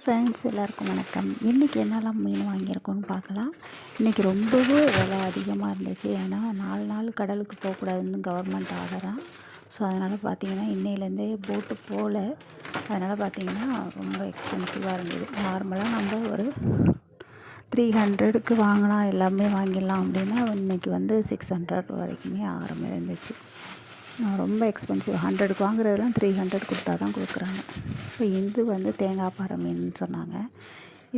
Friends எல்லாருக்கும் வணக்கம். இன்றைக்கி என்னெல்லாம் மீன் வாங்கியிருக்கோன்னு பார்க்கலாம். இன்றைக்கி ரொம்பவே விலை அதிகமாக இருந்துச்சு. ஏன்னா 4 நாள் கடலுக்கு போகக்கூடாதுன்னு கவர்மெண்ட் ஆர்டராக. ஸோ அதனால் பார்த்திங்கன்னா இன்னையிலேருந்தே போட்டு போகல. அதனால் பார்த்திங்கன்னா ரொம்ப எக்ஸ்பென்சிவாக இருந்தது. நார்மலாக நம்ம ஒரு 300க்கு வாங்கினா எல்லாமே வாங்கிடலாம் அப்படின்னா இன்றைக்கி வந்து 600 வரைக்குமே ஆகிற மாதிரி இருந்துச்சு. ரொம்ப எக்ஸ்பென்சிவ். 100க்கு வாங்குறதுலாம் 300 கொடுத்தா தான் கொடுக்குறாங்க. இப்போ இது வந்து தேங்காய் பாறை மீன் சொன்னாங்க.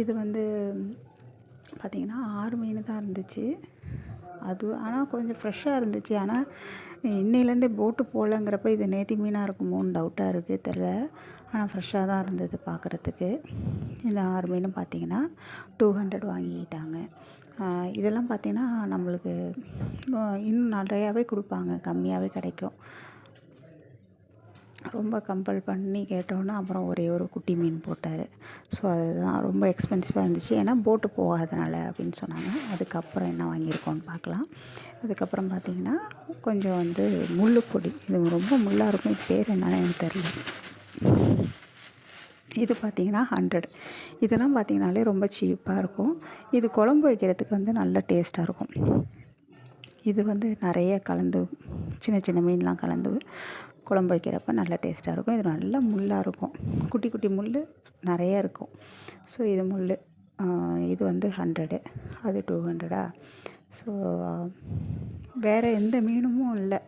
இது வந்து பார்த்திங்கன்னா 6 மீன் தான் இருந்துச்சு. அது ஆனால் கொஞ்சம் ஃப்ரெஷ்ஷாக இருந்துச்சு. ஆனால் இன்னையிலேருந்தே போட்டு போகலங்கிறப்ப இது நேத்தி மீனாக இருக்குமோன்னு டவுட்டாக இருக்குது, தெரில. ஆனால் ஃப்ரெஷ்ஷாக தான் இருந்தது பார்க்குறதுக்கு. இந்த 6 மீனும் பார்த்திங்கன்னா 200 வாங்கிக்கிட்டாங்க. இதெல்லாம் பார்த்திங்கன்னா நம்மளுக்கு இன்னும் நிறையாவே கொடுப்பாங்க, கம்மியாகவே கிடைக்கும். ரொம்ப கம்பல் பண்ணி கேட்டோன்னா அப்புறம் ஒரே ஒரு குட்டி மீன் போட்டார். ஸோ அதுதான் ரொம்ப எக்ஸ்பென்சிவாக இருந்துச்சு. ஏன்னா போட்டு போகாதனால அப்படின்னு சொன்னாங்க. அதுக்கப்புறம் என்ன வாங்கியிருக்கோன்னு பார்க்கலாம். அதுக்கப்புறம் பார்த்திங்கன்னா கொஞ்சம் வந்து முள்ளுப்பொடி. இது ரொம்ப முள்ளாக இருக்கும். இது பேர் என்னன்னு எனக்கு தெரியல. இது பார்த்திங்கன்னா 100. இதெல்லாம் பார்த்திங்கனாலே ரொம்ப சீப்பாக இருக்கும். இது குழம்பு வைக்கிறதுக்கு வந்து நல்ல டேஸ்ட்டாக இருக்கும். இது வந்து நிறைய கலந்து சின்ன சின்ன மீன்லாம் கலந்து குழம்பு வைக்கிறப்ப நல்ல டேஸ்ட்டாக இருக்கும். இது நல்ல முள்ளாக இருக்கும். குட்டி குட்டி முள் நிறைய இருக்கும். ஸோ இது முள் இது வந்து 100, அது 200. ஸோ வேறு எந்த மீனும் இல்லை.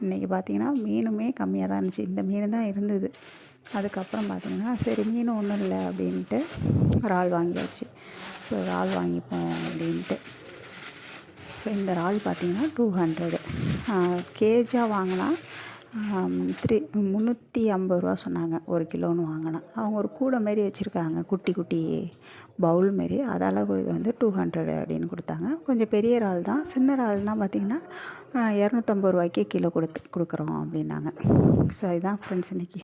இன்றைக்கி பார்த்திங்கன்னா மீனுமே கம்மியாக தான் இருந்துச்சு. இந்த மீன் தான் இருந்தது. அதுக்கப்புறம் பார்த்திங்கன்னா சரி மீன் ஒன்றும் இல்லை அப்படின்ட்டு இறால் வாங்கியாச்சு. ஸோ இறால் வாங்கிப்போம் அப்படின்ட்டு. ஸோ இந்த இறால் பார்த்திங்கன்னா 200. கேஜாக வாங்கினா 350 ரூபா சொன்னாங்க ஒரு கிலோன்னு வாங்கினா. அவங்க ஒரு கூடை மாரி வச்சுருக்காங்க, குட்டி குட்டி பவுல் மாரி. அதால் இது வந்து 200 அப்படின்னு கொடுத்தாங்க. கொஞ்சம் பெரிய இறால் தான். சின்ன இறால்னால் பார்த்திங்கன்னா 250 ரூபாய்க்கே கிலோ கொடுக்குறோம் அப்படின்னாங்க. ஸோ இதுதான் ஃப்ரெண்ட்ஸ் இன்றைக்கி.